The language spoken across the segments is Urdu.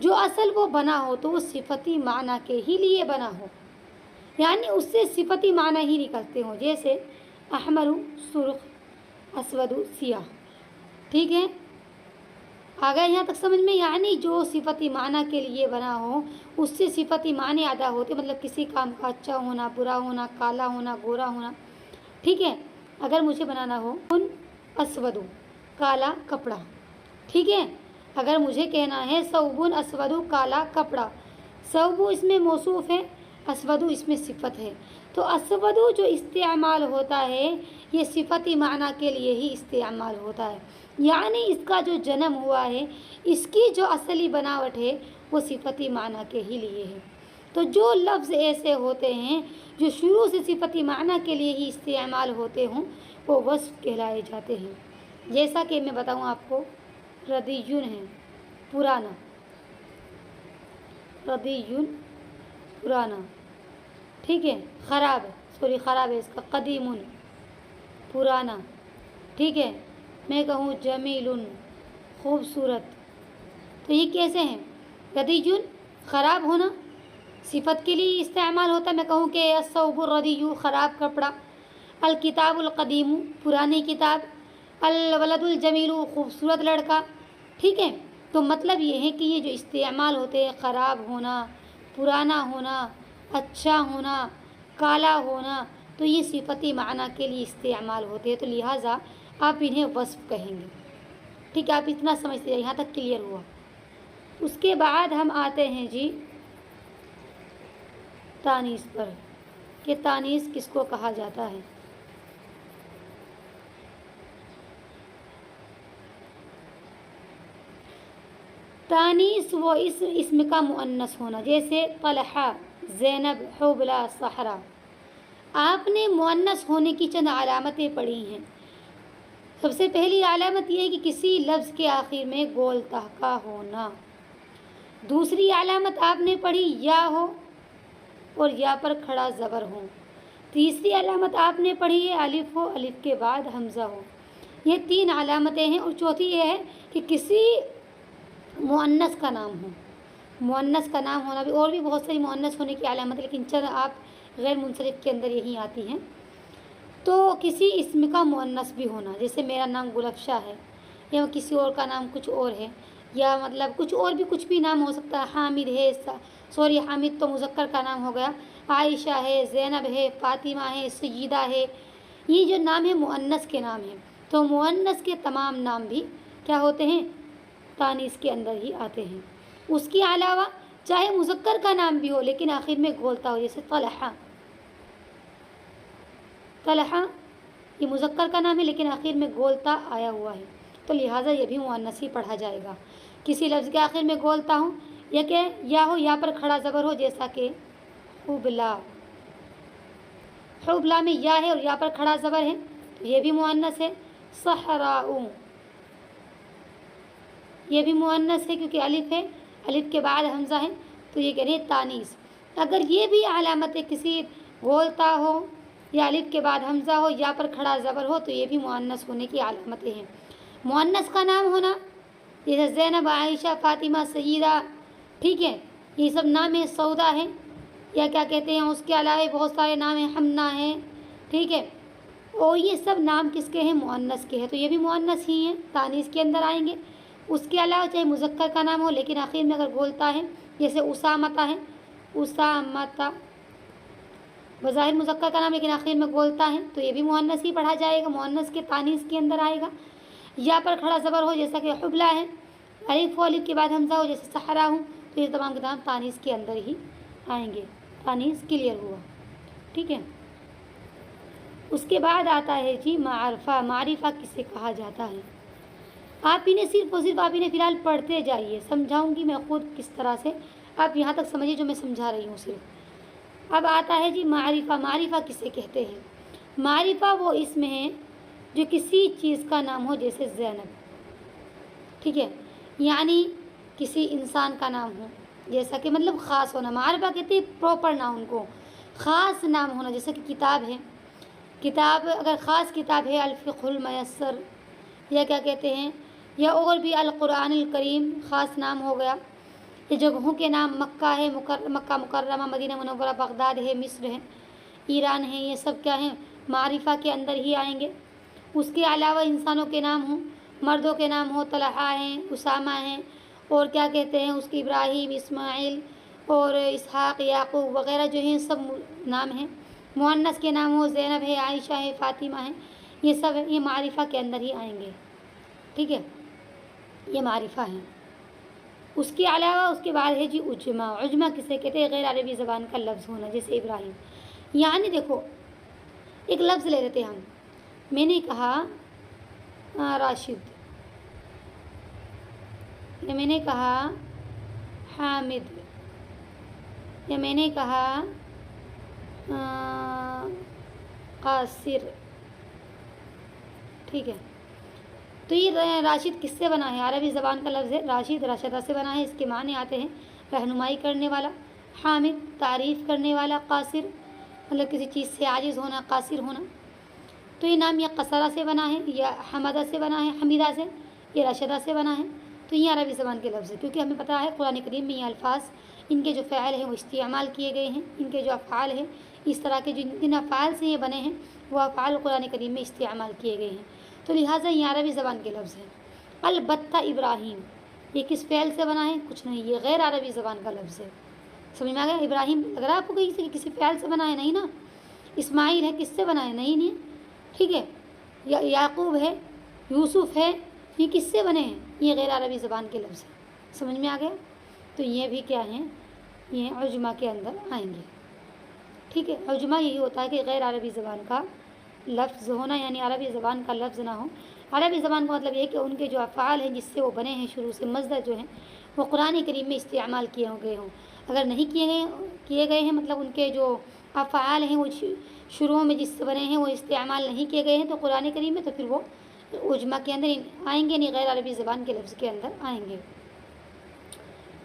جو اصل وہ بنا ہو تو وہ صفتی معنی کے ہی لیے بنا ہو، یعنی اس سے صفتی معنی ہی نکلتے ہوں، جیسے احمر سرخ، اسود سیاہ، ٹھیک ہے، آ گیا یہاں تک سمجھ میں؟ یعنی جو صفتی معنی کے لیے بنا ہو اس سے صفتی معنی ادا ہوتے، مطلب کسی کام کا اچھا ہونا، برا ہونا، کالا ہونا، گورا ہونا، ٹھیک ہے۔ اگر مجھے بنانا ہو ان اسود، کالا کپڑا، ٹھیک ہے، اگر مجھے کہنا ہے ثوبن اسود، کالا کپڑا، ثوب اس میں موصوف ہے، اسود اس میں صفت ہے، تو اسود جو استعمال ہوتا ہے یہ صفتی معنی کے لیے ہی استعمال ہوتا ہے، یعنی اس کا جو جنم ہوا ہے، اس کی جو اصلی بناوٹ ہے وہ صفتی معنی کے ہی لیے ہے۔ تو جو لفظ ایسے ہوتے ہیں جو شروع سے صفتی معنی کے لیے ہی استعمال ہوتے ہوں وہ وصف کہلائے جاتے ہیں، جیسا کہ میں بتاؤں آپ کو، ردیون ہے پرانا، ردیون پرانا، ٹھیک ہے، خراب خراب ہے اس کا، قدیم پرانا، ٹھیک ہے، میں کہوں جمیل خوبصورت، تو یہ کیسے ہیں؟ ردیون خراب ہونا صفت کے لیے استعمال ہوتا ہے، میں کہوں کہ الثوب الردی خراب کپڑا، الکتاب القدیم پرانی کتاب، الولد الجمیل خوبصورت لڑکا، ٹھیک ہے، تو مطلب یہ ہے کہ یہ جو استعمال ہوتے ہیں، خراب ہونا، پرانا ہونا، اچھا ہونا، کالا ہونا، تو یہ صفتی معنی کے لیے استعمال ہوتے ہیں، تو لہٰذا آپ انہیں وصف کہیں گے، ٹھیک ہے، آپ اتنا سمجھتے ہیں، یہاں تک کلیئر ہوا۔ اس کے بعد ہم آتے ہیں جی تانیث پر، کہ تانیث کس کو کہا جاتا ہے۔ تانیث وہ اسم کا مؤنث ہونا، جیسے طلحہ، زینب، حبلہ، صحرا۔ آپ نے مؤنث ہونے کی چند علامتیں پڑھی ہیں۔ سب سے پہلی علامت یہ ہے کہ کسی لفظ کے آخر میں گول تہکا ہونا۔ دوسری علامت آپ نے پڑھی یا ہو اور یا پر کھڑا زبر ہو۔ تیسری علامت آپ نے پڑھی ہے الف ہو، الف کے بعد حمزہ ہو۔ یہ تین علامتیں ہیں، اور چوتھی یہ ہے کہ کسی مؤنث کا نام ہو، مؤنث کا نام ہونا بھی، اور بھی بہت ساری مؤنث ہونے کی علامت، لیکن چند آپ غیر منصرف کے اندر یہی آتی ہیں۔ تو کسی اسم کا مؤنث بھی ہونا، جیسے میرا نام گل افشاں ہے، یا کسی اور کا نام کچھ اور ہے، یا مطلب کچھ اور بھی کچھ بھی نام ہو سکتا ہے، حامد ہے، حامد تو مذکر کا نام ہو گیا، عائشہ ہے، زینب ہے، فاطمہ ہے، سیدہ ہے، یہ جو نام ہے مؤنث کے نام ہیں۔ تو مؤنث کے تمام نام بھی کیا ہوتے ہیں؟ تانیث کے اندر ہی آتے ہیں۔ اس کے علاوہ چاہے مذکر کا نام بھی ہو لیکن آخر میں گولتا ہو، جیسے طلحہ، طلحہ یہ مذکر کا نام ہے لیکن آخر میں گولتا آیا ہوا ہے، تو لہٰذا یہ بھی مؤنث ہی پڑھا جائے گا۔ کسی لفظ کے آخر میں گولتا ہوں یا کہ یا ہو یا پر کھڑا زبر ہو، جیسا کہ حبلہ، حبلہ میں یا ہے اور یا پر کھڑا زبر ہے تو یہ بھی مؤنث ہے۔ صحراء یہ بھی مؤنث ہے کیونکہ الف ہے، الف کے بعد حمزہ ہے، تو یہ کہہ رہے ہیں تانیث۔ اگر یہ بھی علامتیں کسی گولتا ہو یا الف کے بعد حمزہ ہو یا پر کھڑا زبر ہو تو یہ بھی مؤنث ہونے کی علامتیں ہیں۔ مؤنث کا نام ہونا، جیسے زینب، عائشہ، فاطمہ، سیدہ، ٹھیک ہے، یہ سب نام ہیں، سودا ہے، یا کیا کہتے ہیں، اس کے علاوہ بہت سارے نام ہیں، حمنا ہے، ٹھیک ہے، اور یہ سب نام کس کے ہیں؟ مؤنث کے ہیں، تو یہ بھی مؤنث ہی ہیں، تانیث کے اندر آئیں گے۔ اس کے علاوہ چاہے مذکر کا نام ہو لیکن آخر میں اگر گولتا ہے، جیسے اسامہ ہے، اسامہ بظاہر مذکر کا نام لیکن آخر میں گولتا ہے تو یہ بھی مؤنث ہی پڑھا جائے گا، مؤنث کے تانیث کے اندر آئے گا۔ یا پر کھڑا زبر ہو جیسا کہ حبلہ ہے، الف ہو، الف کے بعد حمزہ ہو جیسے صحرا ہوں، تو یہ تمام کے تمام تانیث کے اندر ہی آئیں گے۔ تانیث کلیئر ہوا، ٹھیک ہے۔ اس کے بعد آتا ہے جی معرفہ۔ معرفہ کسے کہا جاتا ہے؟ آپ انہیں صرف اور صرف آپ انہیں فی الحال پڑھتے جائیے، سمجھاؤں گی میں خود کس طرح سے، آپ یہاں تک سمجھیے جو میں سمجھا رہی ہوں صرف۔ اب آتا ہے جی معرفہ۔ معرفہ کسے کہتے ہیں؟ معرفہ وہ اسم ہے جو کسی چیز کا نام ہو، جیسے زینب، ٹھیک ہے، یعنی کسی انسان کا نام ہو، جیسا کہ مطلب خاص ہونا۔ معرفہ کہتے ہیں پراپر نام کو، خاص نام ہونا، جیسے کہ کتاب ہے، کتاب اگر خاص کتاب ہے الفقہ المیسر، یا کیا کہتے ہیں، یا اور بھی القرآن الکریم خاص نام ہو گیا، یہ جگہوں کے نام مکہ ہے، مکہ مکرمہ، مدینہ منورہ، بغداد ہے، مصر ہے، ایران ہے، یہ سب کیا ہیں معرفہ کے اندر ہی آئیں گے۔ اس کے علاوہ انسانوں کے نام ہوں، مردوں کے نام ہوں، طلحہ ہیں، اسامہ ہیں، اور کیا کہتے ہیں اس کی ابراہیم، اسماعیل اور اسحاق، یعقوب وغیرہ جو ہیں سب نام ہیں۔ مؤنث کے نام ہو، زینب ہے، عائشہ ہے، فاطمہ ہے، یہ سب یہ معرفہ کے اندر ہی آئیں گے، ٹھیک ہے، یہ معرفہ ہیں۔ اس کے علاوہ اس کے بعد ہے جی عجمہ۔ عجمہ کسے کہتے ہیں؟ غیر عربی زبان کا لفظ ہونا، جیسے ابراہیم۔ یعنی دیکھو ایک لفظ لے لیتے ہم، میں نے کہا راشد، یا میں نے کہا حامد، یا میں نے کہا قاصر، ٹھیک ہے، تو یہ راشد کس سے بنا ہے؟ عربی زبان کا لفظ ہے راشد، راشدہ سے بنا ہے۔ اس کے معنی آتے ہیں رہنمائی کرنے والا، حامد تعریف کرنے والا، قاصر مطلب کسی چیز سے عاجز ہونا، قاصر ہونا۔ تو یہ نام یا قصرہ سے بنا ہے، یا حمدہ سے بنا ہے، حمیدہ سے، یہ راشدہ سے بنا ہے۔ تو یہ عربی زبان کے لفظ ہے، کیونکہ ہمیں پتہ ہے قرآن کریم میں یہ الفاظ ان کے جو فعل ہیں وہ استعمال کیے گئے ہیں، ان کے جو افعال ہیں اس طرح کے جن افعال سے یہ بنے ہیں وہ افعال قرآن کریم میں استعمال کیے گئے ہیں، تو لہٰذا یہ عربی زبان کے لفظ ہے۔ البتہ ابراہیم یہ کس فعل سے بنا ہے؟ کچھ نہیں، یہ غیر عربی زبان کا لفظ ہے۔ سمجھ میں آ گیا؟ ابراہیم لگ رہا ہے آپ کو کسی فعل سے بنا ہے؟ نہیں نا۔ اسماعیل ہے کس سے بنا ہے؟ نہیں، ٹھیک ہے۔ یعقوب ہے، یوسف ہے، یہ کس سے بنے ہیں؟ یہ غیر عربی زبان کے لفظ ہیں۔ سمجھ میں آ گیا؟ تو یہ بھی کیا ہیں؟ یہ عجمہ کے اندر آئیں گے، ٹھیک ہے۔ عجمہ یہی ہوتا ہے کہ غیر عربی زبان کا لفظ ہونا، یعنی عربی زبان کا لفظ نہ ہو۔ عربی زبان کا مطلب یہ ہے کہ ان کے جو افعال ہیں جس سے وہ بنے ہیں شروع سے، مصدر جو ہیں وہ قرآن کریم میں استعمال کیے گئے ہوں۔ اگر نہیں کیے گئے ہیں مطلب ان کے جو افعال ہیں وہ شروع میں جس سے بنے ہیں وہ استعمال نہیں کیے گئے ہیں تو قرآن کریم میں، تو پھر وہ عجمہ کے اندر آئیں گے نہیں، غیر عربی زبان کے لفظ کے اندر آئیں گے۔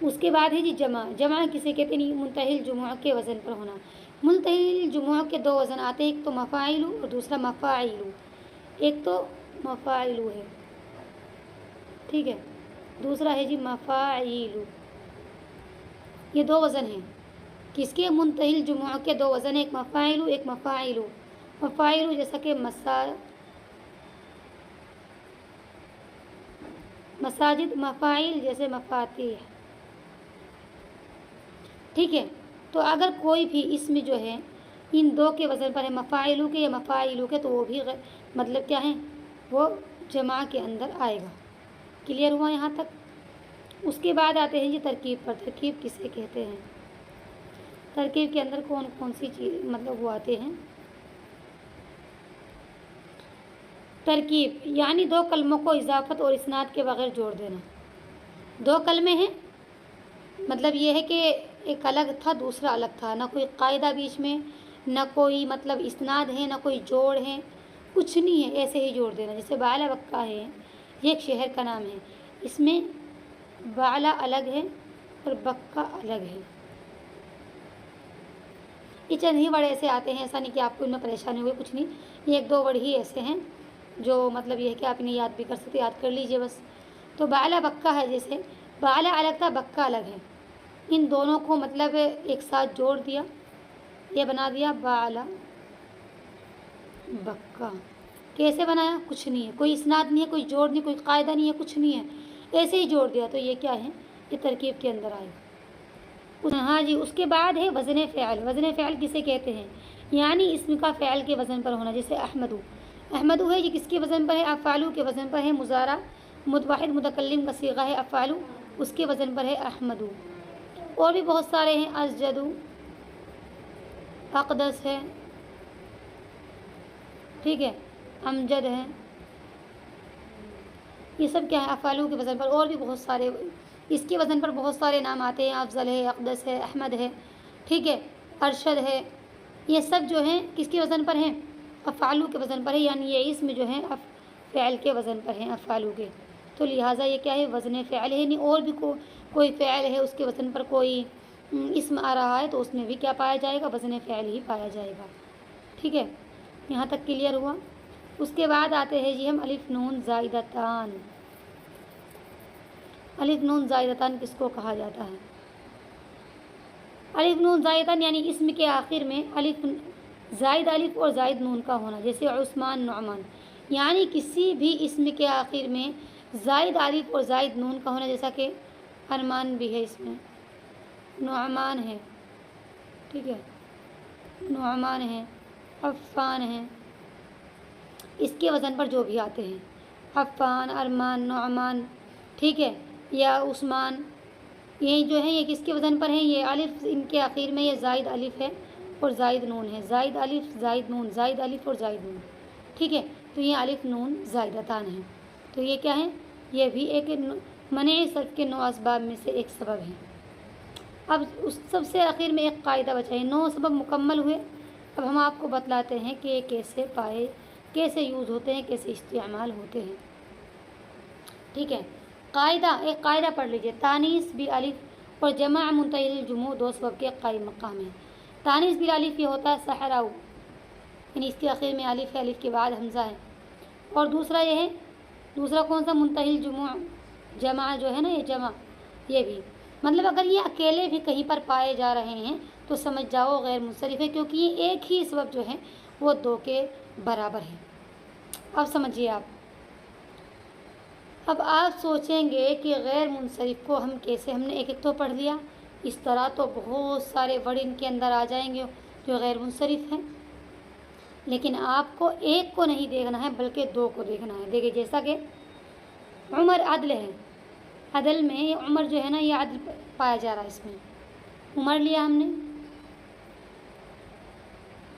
اس کے بعد ہے جی جمع۔ جمع کسے کہتے ہیں؟ منتہی جموع کے وزن پر ہونا۔ منتہی جموع کے دو وزن آتے ہیں، ایک تو مفاعل اور دوسرا مفاعل۔ ایک تو مفاعل ہے، ٹھیک ہے، دوسرا ہے جی مفاعل۔ یہ دو وزن ہیں کس کے؟ منتہی جموع کے دو وزن، ایک مفاعل ایک مفاعل۔ مفاعل جیسا کہ مساجد، مفاعل جیسے مفاتیح، ٹھیک ہے۔ تو اگر کوئی بھی اسم جو ہے ان دو کے وزن پر ہے، مفاعلو کے یا مفاعلو کے، تو وہ بھی مطلب کیا ہے؟ وہ جمع کے اندر آئے گا۔ کلیئر ہوا یہاں تک؟ اس کے بعد آتے ہیں جی ترکیب پر۔ ترکیب کسے کہتے ہیں؟ ترکیب کے اندر کون کون سی چیز مطلب وہ آتے ہیں؟ ترکیب یعنی دو کلموں کو اضافت اور اسناد کے بغیر جوڑ دینا۔ دو کلمے ہیں، مطلب یہ ہے کہ ایک الگ تھا دوسرا الگ تھا، نہ کوئی قاعدہ بیچ میں، نہ کوئی مطلب اسناد ہے، نہ کوئی جوڑ ہے، کچھ نہیں ہے، ایسے ہی جوڑ دینا۔ جیسے بعلہ بکہ ہے، یہ ایک شہر کا نام ہے، اس میں بعلہ الگ ہے اور بکہ الگ ہے۔ یہ چند ہی ورڈ ایسے آتے ہیں، ایسا نہیں کہ آپ کو ان میں پریشانی ہوئی، کچھ نہیں، یہ ایک دو ورڈ ہی ایسے ہیں جو مطلب یہ ہے کہ آپ انہیں یاد بھی کر سکتے، یاد کر لیجئے بس۔ تو بعلہ بکہ ہے، جیسے بعلہ الگ تھا بکہ الگ ہے، ان دونوں کو مطلب ایک ساتھ جوڑ دیا، یہ بنا دیا بعلہ بکہ۔ کیسے بنایا؟ کچھ نہیں ہے، کوئی اسناد نہیں ہے، کوئی جوڑ نہیں، کوئی قاعدہ نہیں ہے، کچھ نہیں ہے، ایسے ہی جوڑ دیا، تو یہ کیا ہے؟ یہ ترکیب کے اندر آئے گا۔ ہاں جی، اس کے بعد ہے وزن فعل۔ وزن فعل کسے کہتے ہیں؟ یعنی اسم کا فعل کے وزن پر ہونا، جیسے احمدو۔ احمدو ہے، یہ کس کے وزن پر ہے؟ افعالو کے وزن پر ہے۔ مضارع متوحد متکلم کا صیغہ ہے افعالو، اس کے وزن پر ہے احمدو۔ اور بھی بہت سارے ہیں، اسجدو، اقدس ہے، ٹھیک ہے، امجد ہے، یہ سب کیا ہے؟ افعالو کے وزن پر۔ اور بھی بہت سارے اس کے وزن پر بہت سارے نام آتے ہیں، افضل ہے، اقدس ہے، احمد ہے، ٹھیک ہے، ارشد ہے، یہ سب جو ہیں کس کے وزن پر ہیں؟ افعالو کے وزن پر ہے، یعنی یہ اسم جو ہیں فعل کے وزن پر ہیں، افعالو کے، تو لہٰذا یہ کیا ہے؟ وزن فعل ہے۔ نہیں اور بھی کوئی فعل ہے اس کے وزن پر کوئی اسم آ رہا ہے تو اس میں بھی کیا پایا جائے گا؟ وزن فعل ہی پایا جائے گا، ٹھیک ہے، یہاں تک کلیئر ہوا؟ اس کے بعد آتے ہیں جی ہم الف نون زائدتان۔ الف نون زائدتان کس کو کہا جاتا ہے؟ الف نون زائدتان یعنی اسم کے آخر میں الف زائد الف اور زائد نون کا ہونا، جیسے عثمان، نعمان، یعنی کسی بھی اسم کے آخر میں زائد الف اور زائد نون کا ہونا، جیسا کہ ارمان بھی ہے اس میں، نعمان ہے، ٹھیک ہے، نعمان ہے، عفان ہے، اس کے وزن پر جو بھی آتے ہیں، عفان، ارمان، نعمان، ٹھیک ہے، یا عثمان، یہ جو ہے یہ کس کے وزن پر ہیں؟ یہ الف ان کے آخر میں یہ زائد الف ہے اور زائد نون ہے، زائد الف زائد نون، زائد الف اور زائد نون، ٹھیک ہے، تو یہ الف نون زائدتان ہیں، تو یہ کیا ہے؟ یہ بھی ایک منع صرف کے 9 اسباب میں سے ایک سبب ہے۔ اب اس سب سے آخر میں ایک قاعدہ بچا ہے، 9 سبب مکمل ہوئے، اب ہم آپ کو بتلاتے ہیں کہ یہ کیسے پائے، کیسے یوز ہوتے ہیں، کیسے استعمال ہوتے ہیں، ٹھیک ہے۔ قاعدہ، ایک قاعدہ پڑھ لیجئے، تانیث بالالف اور جمع منتہی الجموع 2 سبب کے قائم مقام ہیں۔ تانیث بالالف یہ ہوتا ہے صحراء، یعنی اس کے آخر میں الف ہے، الف کے بعد حمزہ ہے، اور دوسرا یہ ہے، دوسرا کون سا؟ منتہی الجموع، جمع جو ہے نا، یہ جمع، یہ بھی مطلب اگر یہ اکیلے بھی کہیں پر پائے جا رہے ہیں تو سمجھ جاؤ غیر منصرف ہے، کیونکہ یہ ایک ہی سبب جو ہے وہ 2 کے برابر ہے۔ اب سمجھیے اب آپ سوچیں گے کہ غیر منصرف کو ہم کیسے، ہم نے ایک ایک تو پڑھ لیا، اس طرح تو بہت سارے ورڈ ان کے اندر آ جائیں گے جو غیر منصرف ہیں، لیکن آپ کو ایک کو نہیں دیکھنا ہے بلکہ 2 کو دیکھنا ہے۔ دیکھیں جیسا کہ عمر عدل ہے، عدل میں یہ عمر جو ہے نا یہ عدل پایا جا رہا ہے، اس میں عمر لیا ہم نے،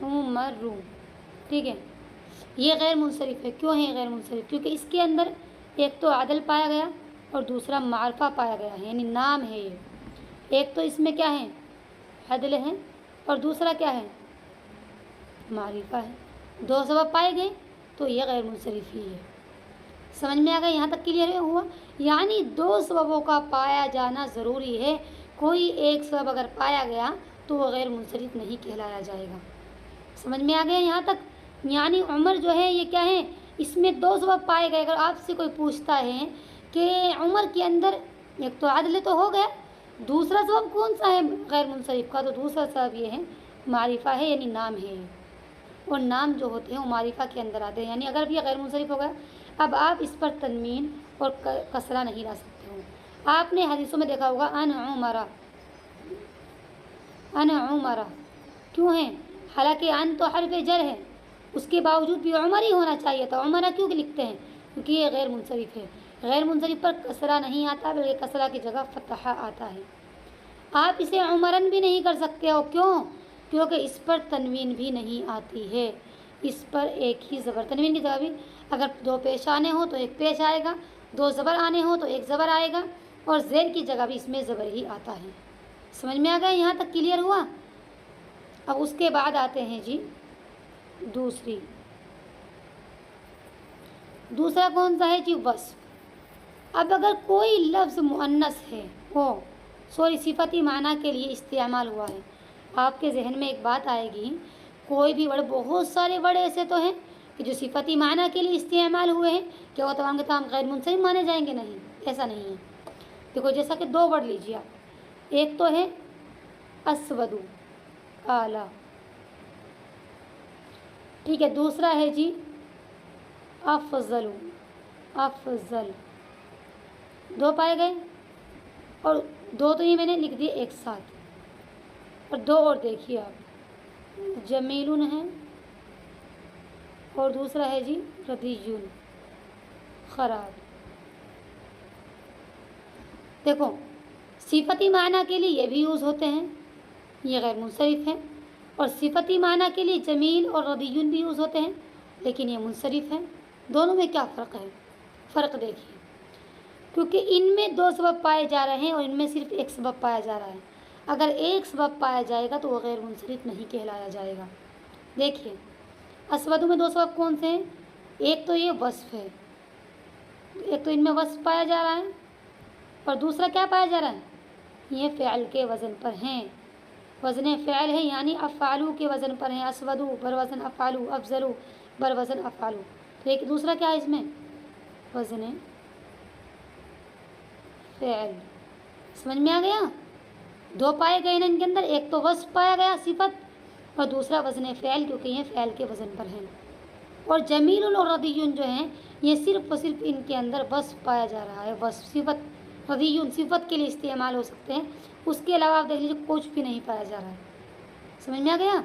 عمر، ٹھیک ہے، یہ غیر منصرف ہے۔ کیوں ہے یہ غیر منصرف؟ کیونکہ اس کے اندر ایک تو عدل پایا گیا اور دوسرا معرفہ پایا گیا ہے، یعنی نام ہے یہ، ایک تو اس میں کیا ہے؟ عدل ہے، اور دوسرا کیا ہے؟ معرفہ ہے، 2 سبب پائے گئے تو یہ غیر منصرف ہی ہے۔ سمجھ میں آ گیا؟ یہاں تک کلیئر ہوا؟ یعنی 2 سببوں کا پایا جانا ضروری ہے، کوئی ایک سبب اگر پایا گیا تو وہ غیر منصرف نہیں کہلایا جائے گا۔ سمجھ میں آ گیا یہاں تک؟ یعنی عمر جو ہے یہ کیا ہے؟ اس میں 2 سبب پائے گئے، اگر آپ سے کوئی پوچھتا ہے کہ عمر کے اندر ایک تو عدل تو ہو گیا، دوسرا سبب کون سا ہے غیر منصرف کا؟ تو دوسرا سبب یہ ہے معرفہ ہے، یعنی نام ہے، اور نام جو ہوتے ہیں وہ معرفہ کے اندر آتے ہیں، یعنی اگر بھی غیر منصرف ہو گیا، اب آپ اس پر تنوین اور کسرہ نہیں لا سکتے ہو۔ آپ نے حدیثوں میں دیکھا ہوگا ان عمرہ، ان عمرہ کیوں ہے؟ حالانکہ ان تو حرف جر ہے، اس کے باوجود بھی عمر ہی ہونا چاہیے تھا، عمرہ کیوں لکھتے ہیں؟ کیونکہ یہ غیر منصرف ہے، غیر منصرف پر کسرہ نہیں آتا بلکہ کسرہ کی جگہ فتحہ آتا ہے۔ آپ اسے عمرن بھی نہیں کر سکتے ہو، کیوں؟ کیونکہ اس پر تنوین بھی نہیں آتی ہے، اس پر ایک ہی زبر، تنوین کی جگہ بھی اگر 2 پیش آنے ہو تو ایک پیش آئے گا، 2 زبر آنے ہو تو ایک زبر آئے گا، اور زیر کی جگہ بھی اس میں زبر ہی آتا ہے۔ سمجھ میں آ گیا؟ یہاں تک کلیئر ہوا؟ اب اس کے بعد آتے ہیں جی دوسرا کون سا ہے جی؟ وصف۔ اب اگر کوئی لفظ مؤنث ہے، صفتی معنی کے لیے استعمال ہوا ہے، آپ کے ذہن میں ایک بات آئے گی، کوئی بھی ورڈ، بہت سارے ورڈ ایسے تو ہیں کہ جو صفتی معنی کے لیے استعمال ہوئے ہیں، کیا وہ تمام کے تمام غیر منصرف مانے جائیں گے؟ نہیں، ایسا نہیں ہے۔ دیکھو جیسا کہ 2 ورڈ لیجیے آپ، ایک تو ہے اسود، کالا، ٹھیک ہے، دوسرا ہے جی افضل، افضل، 2 پائے گئے، اور 2 تو یہ میں نے لکھ دیے ایک ساتھ، اور 2 اور دیکھیے آپ، جمیل ہے اور دوسرا ہے جی ردیون، خراب۔ دیکھو صفتی معنی کے لیے یہ بھی یوز ہوتے ہیں، یہ غیر منصرف ہیں، اور صفتی معنی کے لیے جمیل اور ردیون بھی یوز ہوتے ہیں لیکن یہ منصرف ہیں۔ دونوں میں کیا فرق ہے؟ فرق دیکھیے، کیونکہ ان میں 2 سبب پائے جا رہے ہیں اور ان میں صرف ایک سبب پایا جا رہا ہے، اگر ایک سبب پایا جائے گا تو وہ غیر منصرف نہیں کہلایا جائے گا۔ دیکھیے اسودوں میں 2 سبب کون سے ہیں؟ ایک تو یہ وصف ہے، ایک تو ان میں وصف پایا جا رہا ہے، اور دوسرا کیا پایا جا رہا ہے؟ یہ فعل کے وزن پر ہیں، وزن فعل ہے، یعنی افعلو کے وزن پر ہیں، اسودو بر وزن افعلو، افضلو بر وزن افعلو، تو ایک دوسرا کیا ہے اس میں؟ وزن فعل۔ سمجھ میں آ گیا؟ دو پائے گئے نا ان کے اندر، ایک تو وصف پایا گیا صفت، اور دوسرا وزن فعل، کیونکہ یہ فعل کے وزن پر ہیں۔ اور جمیل اور ردی جو ہیں یہ صرف اور صرف ان کے اندر وصف پایا جا رہا ہے، وصف صفت، ردی صفت کے لیے استعمال ہو سکتے ہیں، اس کے علاوہ آپ دیکھ لیجیے کچھ بھی نہیں پایا جا رہا ہے۔ سمجھ میں آ گیا؟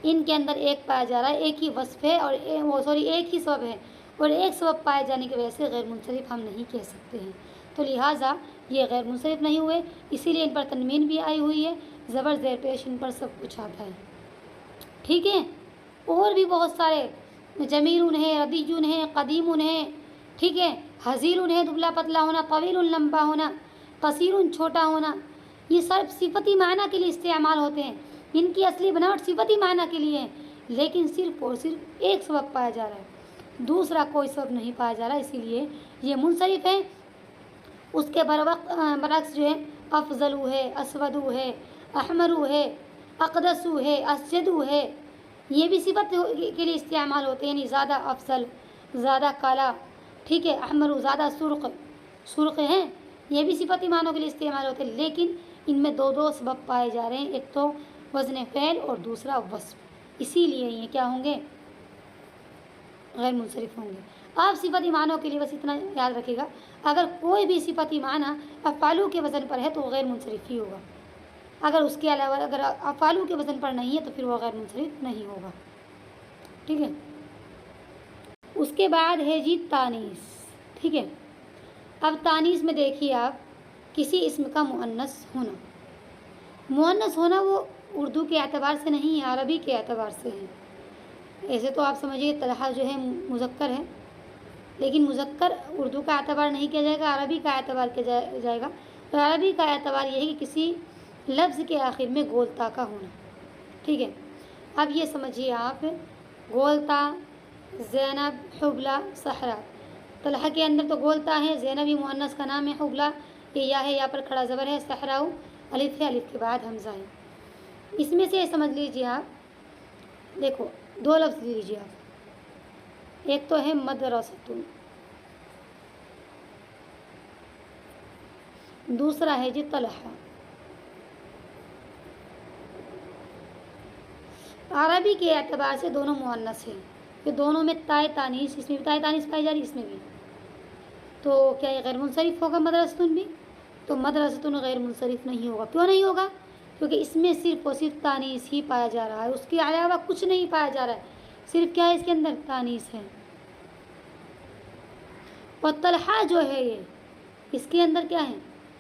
ان کے اندر ایک پایا جا رہا ہے، ایک ہی وصف ہے، اور ایک ہی سبب ہے، اور ایک سبب پائے جانے کی وجہ سے غیر منصرف ہم نہیں کہہ سکتے ہیں، تو لہٰذا یہ غیر منصرف نہیں ہوئے، اسی لیے ان پر تنوین بھی آئی ہوئی ہے، زبر زیر پیش ان پر سب کچھ آتا ہے۔ ٹھیک ہے، اور بھی بہت سارے جمیل ہیں، ردی ہیں، قدیم ہیں، ٹھیک ہے، حزیر ہے دبلا پتلا ہونا، طویل لمبا ہونا، قصیر چھوٹا ہونا، یہ سب صفتی معنی کے لیے استعمال ہوتے ہیں، ان کی اصلی بناوٹ صفتی معنی کے لیے ہے، لیکن صرف اور صرف ایک سبب پایا جا رہا ہے، دوسرا کوئی سبب نہیں پایا جا رہا، اسی لیے یہ منصرف ہے۔ اس کے برعکس جو ہے افضلو ہے، اسودو ہے، احمرو ہے، اقدسو ہے، اسجدو ہے، یہ بھی صفت کے لیے استعمال ہوتے ہیں، یعنی زیادہ افضل، زیادہ کالا، ٹھیک ہے، احمرو زیادہ سرخ ہیں، یہ بھی صفتی معنوں کے لیے استعمال ہوتے ہیں، لیکن ان میں دو سبب پائے جا رہے ہیں، ایک تو وزن فعل اور دوسرا وصف، اسی لیے یہ کیا ہوں گے؟ غیر منصرف ہوں گے۔ آپ صفتی معنوں کے لیے بس اتنا یاد رکھے گا، اگر کوئی بھی صفتی معنی افعالو کے وزن پر ہے تو وہ غیر منصرف ہی ہوگا، اگر اس کے علاوہ اگر افعالو کے وزن پر نہیں ہے تو پھر وہ غیر منصرف نہیں ہوگا۔ ٹھیک ہے، اس کے بعد ہے جی تانیث۔ ٹھیک ہے، اب تانیث میں دیکھیے آپ، کسی اسم کا مؤنث ہونا، مؤنث ہونا وہ اردو کے اعتبار سے نہیں ہے، عربی کے اعتبار سے ہے۔ ایسے تو آپ سمجھیے طلحہ جو ہے مذکر ہے، لیکن مذکر اردو کا اعتبار نہیں کیا جائے گا، عربی کا اعتبار کیا جائے گا، اور عربی کا اعتبار یہ ہے کہ کسی لفظ کے آخر میں گولتا کا ہونا۔ ٹھیک ہے، اب یہ سمجھیے آپ، گولتا، زینب، حبلہ، صحرا، طلحہ کے اندر تو گولتا ہے، زینب ہی مؤنث کا نام ہے، حبلہ یہ یا ہے، یا پر کھڑا زبر ہے، صحراؤ الف ہے، الف کے بعد حمزہ ہے۔ اس میں سے سمجھ لیجیے آپ، دیکھو دو لفظ لیجیے آپ، ایک تو ہے مدرستون، دوسرا ہے جی طلحہ۔ عربی کے اعتبار سے دونوں مؤنث ہیں، کہ دونوں میں تائے تانیث، اس میں بھی تائے تانیث پائی جا رہی، اس میں بھی، تو کیا یہ غیر منصرف ہوگا مدرستون بھی؟ تو مدرستون غیر منصرف نہیں ہوگا۔ کیوں نہیں ہوگا؟ کیونکہ اس میں صرف اور صرف تانیث ہی پایا جا رہا ہے، اس کے علاوہ کچھ نہیں پایا جا رہا ہے، صرف کیا ہے اس کے اندر؟ تانیث ہے۔ اور طلحہ جو ہے یہ، اس کے اندر کیا ہے؟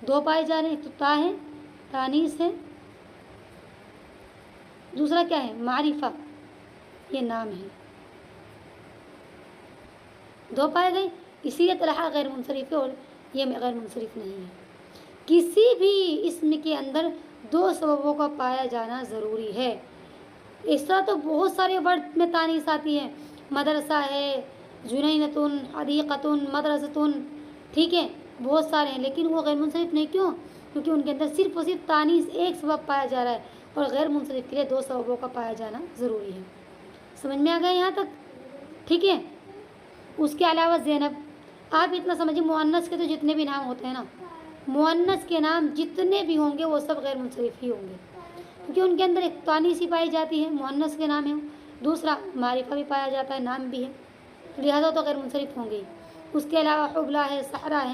دو پائے جا رہے ہیں، تو تا ہے، تانیث ہے، دوسرا کیا ہے؟ معرفہ، یہ نام ہے، دو پائے گئے، اسی لیے طلحہ غیر منصرف ہے اور یہ غیر منصرف نہیں ہے۔ کسی بھی اسم کے اندر دو سببوں کا پایا جانا ضروری ہے۔ اس طرح تو بہت سارے ورڈ میں تانیث آتی ہے، مدرسہ ہے، جنینتن، حدیقتن، مدرستن، ٹھیک ہے، بہت سارے ہیں، لیکن وہ غیر منصرف نہیں، کیوں؟ کیونکہ ان کے اندر صرف اور صرف تانیث ایک سبب پایا جا رہا ہے، اور غیر منصرف کے لیے دو سببوں کا پایا جانا ضروری ہے۔ سمجھ میں آ گیا یہاں تک؟ ٹھیک ہے، اس کے علاوہ زینب، آپ اتنا سمجھیں مؤنث کے تو جتنے بھی نام ہوتے ہیں نا، مؤنث کے نام جتنے بھی ہوں گے وہ سب غیر منصرف ہی ہوں گے، کیونکہ ان کے اندر ایک تانیث ہی پائی جاتی ہے، مؤنث کے نام ہیں، دوسرا معرفہ بھی پایا جاتا ہے، نام بھی ہے، لہذا تو غیر منصرف ہوں گے۔ اس کے علاوہ حبلہ ہے، صحرا ہے،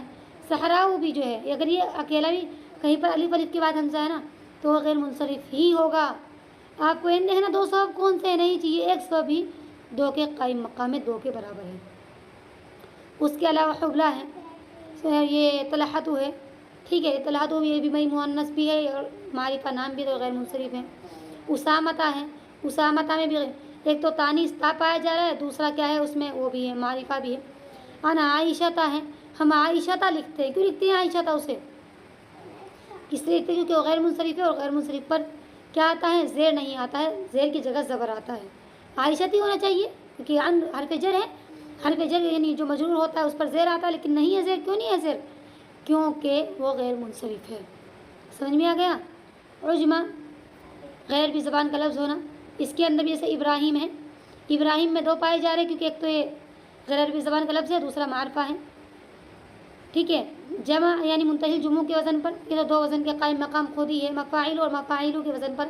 صحراؤ بھی جو ہے، اگر یہ اکیلا بھی کہیں پر الف الف کے بعد حمزہ ہے نا تو وہ غیر منصرف ہی ہوگا۔ آپ کو ان دیکھنا دو سبب کون سے ہیں، نہیں چاہیے، ایک سبب ہی دو کے قائم مقام میں دو کے برابر ہے۔ اس کے علاوہ حبلہ ہے، یہ طلحہ ہے، ٹھیک ہے، طلحہ یہ بھی بھائی مؤنث بھی ہے اور معرفہ نام بھی تو غیر منصرف ہے۔ اسامہ ہے، اسامہ میں بھی ایک تو تانیث تا پایا جا رہا ہے، دوسرا کیا ہے اس میں وہ بھی ہے، معرفہ بھی ہے۔ انا عائشہ ہے، ہم عائشہ لکھتے ہیں، کیوں لکھتے ہیں عائشہ اسے؟ اس لیے لکھتے ہیں کیونکہ وہ غیر منصرف ہے، اور غیر منصرف پر کیا آتا ہے؟ زیر نہیں آتا ہے، زیر کی جگہ زبر آتا ہے، عائشہ ہی ہونا چاہیے، کیونکہ حرف جر ہے، حرف جر یعنی جو مجرور ہوتا ہے اس پر زیر آتا ہے، لیکن نہیں ہے زیر، کیوں نہیں ہے زیر؟ کیونکہ وہ غیر منصرف ہے۔ سمجھ میں آ گیا؟ عجمہ، غیر بھی زبان کا لفظ ہونا، اس کے اندر بھی جیسے ابراہیم ہے، ابراہیم میں دو پائے جا رہے ہیں، کیونکہ ایک تو یہ غیر عربی زبان کا لفظ ہے، دوسرا معرفہ ہے۔ ٹھیک ہے، جمع یعنی منتہل جمعوں کے وزن پر، یہ تو دو وزن کے قائم مقام خود ہی ہے، مفاعل اور مفاعلوں کے وزن پر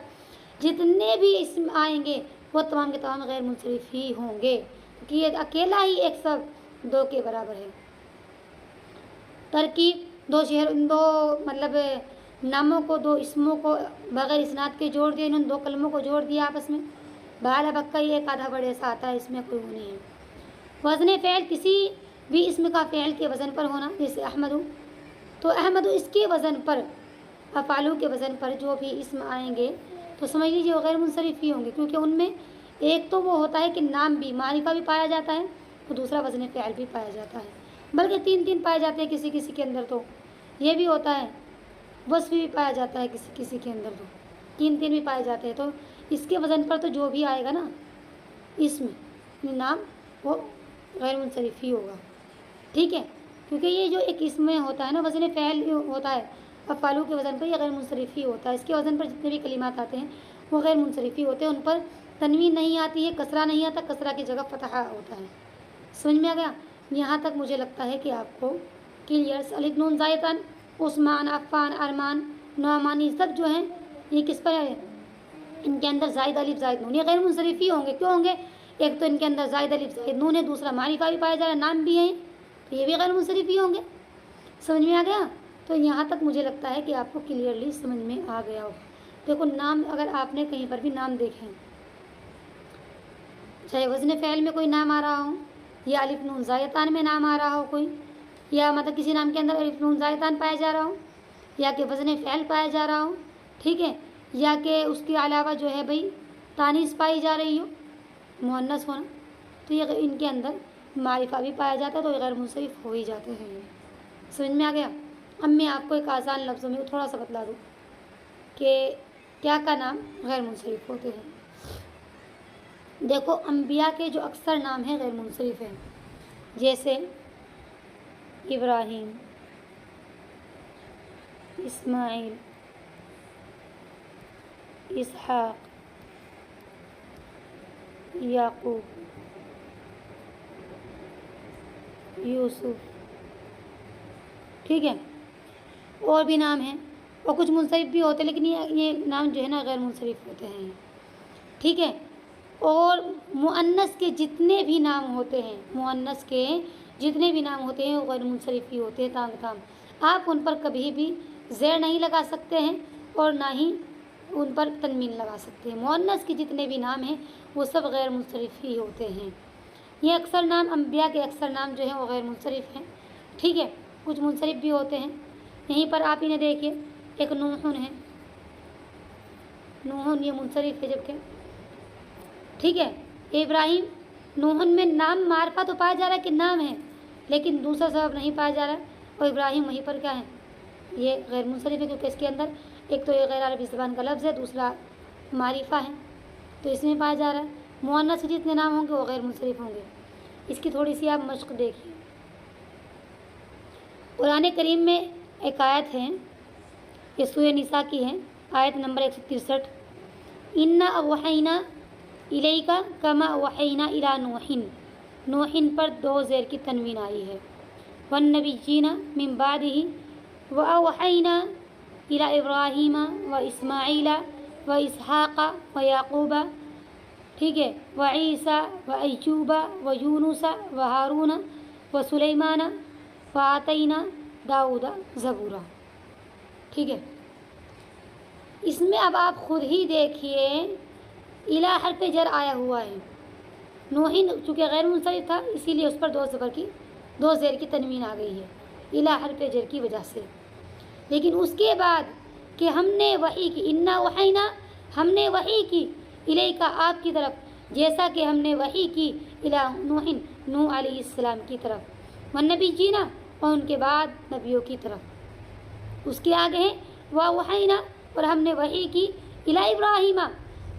جتنے بھی اسم آئیں گے وہ تمام کے تمام غیر منصرف ہی ہوں گے، کیونکہ یہ اکیلا ہی ایک سب دو کے برابر ہے۔ ترکیب دو مطلب ناموں کو، دو اسموں کو بغیر اسناد کے جوڑ دیا، انہوں نے دو کلموں کو جوڑ دیا آپس میں، بالا بکا ہی ایک آدھا بڑے سا آتا ہے، اس میں کوئی وہ نہیں ہے۔ وزن فعل کسی بھی اسم کا فعل کے وزن پر ہونا، جیسے احمد، تو احمد اس کے وزن پر، افعالو کے وزن پر جو بھی اسم آئیں گے تو سمجھ لیجیے وہ غیر منصرف ہی ہوں گے، کیونکہ ان میں ایک تو وہ ہوتا ہے کہ نام بھی معرفہ بھی پایا جاتا ہے اور دوسرا وزن فعل بھی پایا جاتا ہے، بلکہ تین پائے جاتے ہیں کسی کسی کے اندر، تو یہ بھی ہوتا ہے، وصف بھی پایا جاتا ہے کسی کسی کے اندر، تو تین بھی پائے جاتے ہیں، تو اس کے وزن پر تو جو بھی آئے گا نا اسم نام وہ غیر منصرف ہی ہوگا، ٹھیک ہے، کیونکہ یہ جو ایک اسم میں ہوتا ہے نا وزن فعل ہوتا ہے، افعالو کے وزن پر یہ غیر منصرف ہی ہوتا ہے، اس کے وزن پر جتنے بھی کلمات آتے ہیں وہ غیر منصرف ہی ہوتے ہیں، ان پر تنوین نہیں آتی ہے، کسرہ نہیں آتا، کسرہ کی جگہ فتحہ ہوتا ہے۔ سمجھ میں آ گیا؟ یہاں تک مجھے لگتا ہے کہ آپ کو کلیئر۔ الف نون زائدتان، عثمان، عفان، ارمان، نعمان، یہ سب جو ہیں یہ کس پر ہے؟ ان کے اندر زائد الف زائد نون، یہ غیر منصرف ہی ہوں گے، کیوں ہوں گے؟ ایک تو ان کے اندر زائد الف زائد نون ہے، دوسرا معرفہ بھی پایا جا رہا ہے، نام بھی ہیں، تو یہ بھی غیر منصرف ہی ہوں گے۔ سمجھ میں آ گیا؟ تو یہاں تک مجھے لگتا ہے کہ آپ کو کلیئرلی سمجھ میں آ گیا ہو۔ دیکھو نام اگر آپ نے کہیں پر بھی نام دیکھیں، چاہے وزن فعل میں کوئی نام آ رہا ہو، یا الف نون زائدتان میں نام آ رہا ہو کوئی، یا مطلب کسی نام کے اندر الف نون زائدتان پایا جا رہا ہو، یا کہ وزن فعل پایا جا رہا ہو، ٹھیک ہے، یا کہ اس کے علاوہ جو ہے بھائی تانیث پائی جا رہی ہو، مؤنث ہونا، تو یہ ان کے اندر معرفہ بھی پایا جاتا ہے، تو یہ غیر منصرف ہو ہی جاتے ہیں۔ سمجھ میں آ گیا؟ اب میں آپ کو ایک آسان لفظوں میں تھوڑا سا بتلا دوں کہ کیا کا نام غیر منصرف ہوتے ہیں۔ دیکھو انبیاء کے جو اکثر نام ہیں غیر منصرف ہیں، جیسے ابراہیم، اسماعیل، اسحاق، یعقوب، یوسف، ٹھیک ہے، اور بھی نام ہیں، اور کچھ منصرف بھی ہوتے ہیں، لیکن یہ نام جو ہے نا غیر منصرف ہوتے ہیں، ٹھیک ہے۔ اور مؤنث کے جتنے بھی نام ہوتے ہیں، مؤنث کے جتنے بھی نام ہوتے ہیں وہ غیر منصرف ہی ہوتے ہیں، تام آپ ان پر کبھی بھی زیر نہیں لگا سکتے ہیں اور نہ ہی ان پر تنوین لگا سکتے ہیں۔ مؤنث کے جتنے بھی نام ہیں وہ سب غیر منصرف ہی ہوتے ہیں۔ یہ اکثر نام، انبیاء کے اکثر نام جو ہیں وہ غیر منصرف ہیں، ٹھیک ہے، کچھ منصرف بھی ہوتے ہیں۔ یہیں پر آپ انہیں دیکھیے، ایک نوح ہے، نوح یہ منصرف ہے، جبکہ ٹھیک ہے، ابراہیم، نوح میں نام معرفہ تو پایا جا رہا ہے کہ نام ہے، لیکن دوسرا سبب نہیں پایا جا رہا ہے، اور ابراہیم وہیں پر کیا ہے؟ یہ غیر منصرف ہے، کیونکہ اس کے اندر ایک تو یہ غیر عربی زبان کا لفظ ہے، دوسرا معرفہ ہے، تو اس میں پایا جا رہا ہے۔ مؤنث جتنے نام ہوں گے وہ غیر منصرف ہوں گے۔ اس کی تھوڑی سی آپ مشق دیکھیے۔ قرآن کریم میں ایک آیت ہے، یہ سورہ نساء کی ہے، آیت نمبر 163، اِنَّا أَوْحَيْنَا إِلَيْكَ كَمَا أَوْحَيْنَا إِلَىٰ نُوحٍ، نوح پر دو زیر کی تنوین آئی ہے، وَالنَّبِيِّينَ مِن بَعْدِهِ وَأَوْحَيْنَا إِلَىٰ إِبْرَاهِيمَ وَإِسْمَاعِيلَ وَإِسْحَاقَ وَيَعْقُوبَ، ٹھیک ہے، وَعِيسَىٰ وَأَيُّوبَ وَيُونُسَ وَهَارُونَ وَسُلَيْمَانَ وَآتَيْنَا دَاوُودَ زَبُورًا، ٹھیک ہے۔ اس میں اب آپ خود ہی دیکھیے، اِلیٰ حرف جر آیا ہوا ہے، نوح چونکہ غیر منصرف تھا اسی لیے اس پر دو زیر کی تنوین آ گئی ہے، اِلیٰ حرف جر کی وجہ سے، لیکن اس کے بعد کہ ہم نے وحی کی، اِنَّا أَوْحَيْنَا، ہم نے وحی کی، اِلَيْكَ آپ کی طرف، جیسا کہ ہم نے وحی کی اِلیٰ نوح، نوح علیہ السلام کی طرف، وَالنَّبِيِّينَ اور ان کے بعد نبیوں کی طرف، اس کے آگے ہے وَأَوْحَيْنَا اور ہم نے وحی کی اِلیٰ إِبْرَاهِيمَ،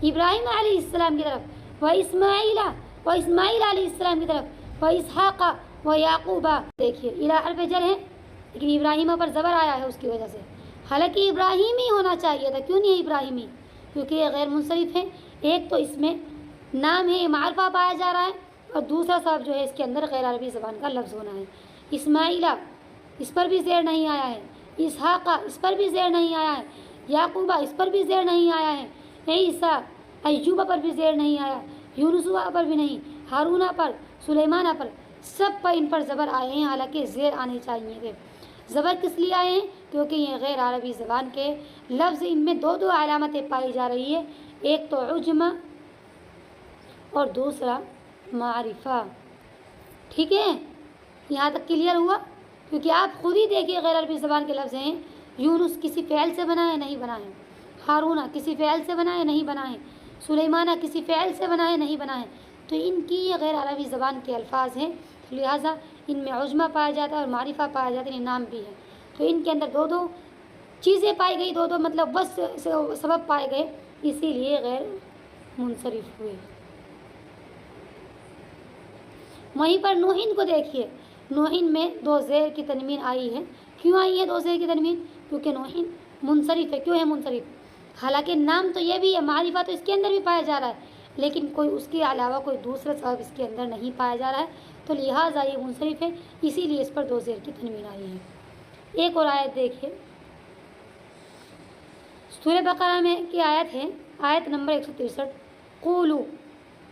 ابراہیم علیہ السلام کی طرف، وَإِسْمَاعِيلَ اور اسماعیل علیہ السلام کی طرف، وَإِسْحَاقَ وَيَعْقُوبَ، دیکھیے اِلیٰ حرف جر ہے لیکن ابراہیمہ پر زبر آیا ہے اس کی وجہ سے، حالانکہ ابراہیمی ہونا چاہیے تھا، کیوں نہیں ہے ابراہیمی؟ کیونکہ یہ غیر منصرف ہے، ایک تو اس میں نام ہے، معرفہ پایا جا رہا ہے، اور دوسرا سبب جو ہے اس کے اندر غیر عربی زبان کا لفظ ہونا ہے۔ اسماعیلہ، اس پر بھی زیر نہیں آیا ہے، اسحاقہ اس پر بھی زیر نہیں آیا ہے، یعقوبہ اس پر بھی زیر نہیں آیا ہے، عیسیٰ ایوبہ پر بھی زیر نہیں آیا، یونسوہ پر بھی نہیں، ہارونہ پر، سلیمانہ پر، سب پر ان پر زبر آئے ہیں، حالانکہ زیر آنے چاہیے تھے۔ زبر کس لیے آئے ہیں؟ کیونکہ یہ غیر عربی زبان کے لفظ، ان میں دو علامتیں پائی جا رہی ہے، ایک تو عجم اور دوسرا معرفہ۔ ٹھیک ہے، یہاں تک کلیئر ہوا؟ کیونکہ آپ خود ہی دیکھیے غیر عربی زبان کے لفظ ہیں، یونس کسی فعل سے بنا ہے نہیں بنا ہے، ہارونہ کسی فعل سے بنا ہے نہیں بنا ہے، سلیمانہ کسی فعل سے بنا ہے نہیں بنا ہے، تو ان کی یہ غیر عربی زبان کے الفاظ ہیں، لہٰذا ان میں عجمہ پایا جاتا ہے اور معرفہ پایا جاتا ہے، یعنی نام بھی ہے، تو ان کے اندر دو چیزیں پائی گئی، دو مطلب بس سبب پائے گئے، اسی لیے غیر منصرف ہوئے۔ وہیں پر نوحین کو دیکھیے، نوحین میں دو زیر کی تنوین آئی ہے، کیوں آئی ہے دو زیر کی تنوین؟ کیونکہ نوحین منصرف ہے۔ کیوں ہے منصرف؟ حالانکہ نام تو یہ بھی ہے، معرفہ تو اس کے اندر بھی پایا جا رہا ہے، لیکن کوئی اس کے علاوہ کوئی دوسرا سبب اس کے اندر نہیں پایا جا رہا ہے، تو لہٰذا یہ منصرف ہے، اسی لیے اس پر دو زیر کی تنوین آئی ہے۔ ایک اور آیت دیکھیے، سورہ بقرہ میں کی آیت ہے، آیت نمبر 163، قولو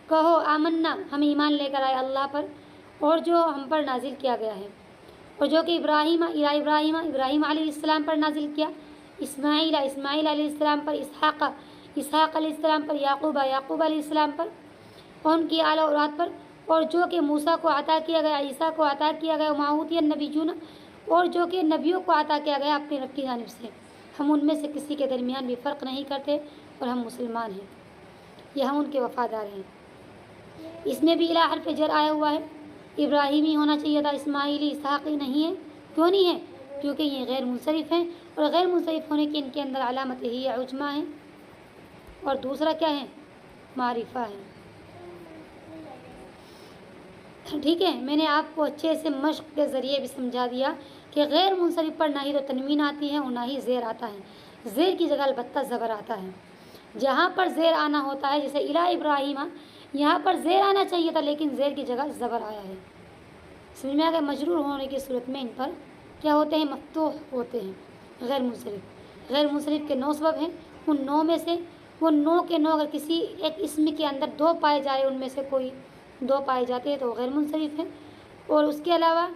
کہو، آمنا ہم ایمان لے کر آئے اللہ پر اور جو ہم پر نازل کیا گیا ہے، اور جو کہ ابراہیم علیہ السلام پر نازل کیا، اسماعیل علیہ السلام پر، اسحاق علیہ السلام پر، یعقوب علیہ السلام پر، اور ان کی اعلیٰ اولاد پر، اور جو کہ موسیٰ کو عطا کیا گیا، عیسیٰ کو عطا کیا گیا، معوتی النبیون، اور جو کہ نبیوں کو عطا کیا گیا اپنے رب کی جانب سے، ہم ان میں سے کسی کے درمیان بھی فرق نہیں کرتے اور ہم مسلمان ہیں، یہ ہم ان کے وفادار ہیں۔ اس میں بھی الی حرف جر آیا ہوا ہے، ابراہیمی ہونا چاہیے تھا، اسماعیلی اسحاقی نہیں ہے۔ کیوں نہیں ہے؟ کیونکہ یہ غیر منصرف ہیں، اور غیر منصرف ہونے کی ان کے اندر علامت ہی عجمہ ہے، اور دوسرا کیا ہے؟ معرفہ ہے۔ ٹھیک ہے، میں نے آپ کو اچھے سے مشق کے ذریعے بھی سمجھا دیا کہ غیر منصرف پر نہ ہی تو تنوین آتی ہے اور نہ ہی زیر آتا ہے، زیر کی جگہ البتہ زبر آتا ہے۔ جہاں پر زیر آنا ہوتا ہے، جیسے الی ابراہیم، یہاں پر زیر آنا چاہیے تھا لیکن زیر کی جگہ زبر آیا ہے۔ سمجھ میں آ گیا؟ مجرور ہونے کی صورت میں ان پر کیا ہوتے ہیں؟ مفتوح ہوتے ہیں غیر منصرف۔ غیر منصرف کے 9 سبب ہیں، ان 9 میں سے وہ 9 کے 9 اگر کسی ایک اسم کے اندر 2 پائے جائے، ان میں سے کوئی 2 پائے جاتے ہیں تو غیر منصرف ہیں، اور اس کے علاوہ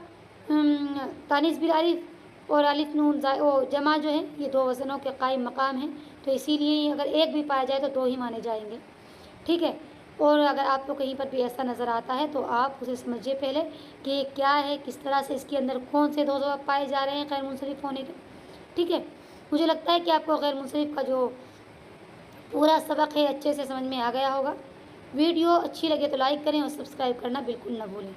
تانیث بالالف اور الف نون جمع جو ہے، یہ 2 وزنوں کے قائم مقام ہیں، تو اسی لیے اگر ایک بھی پایا جائے تو 2 ہی مانے جائیں گے۔ ٹھیک ہے، اور اگر آپ کو کہیں پر بھی ایسا نظر آتا ہے تو آپ اسے سمجھیے پہلے کہ یہ کیا ہے، کس طرح سے اس کے اندر کون سے 2 سبب پائے جا رہے ہیں غیر منصرف ہونے کے۔ ٹھیک ہے، مجھے لگتا ہے کہ آپ کو غیر منصرف کا جو پورا سبق ہے اچھے سے سمجھ میں آ گیا ہوگا۔ ویڈیو اچھی لگے تو لائک کریں اور سبسکرائب کرنا بالکل نہ بھولیں۔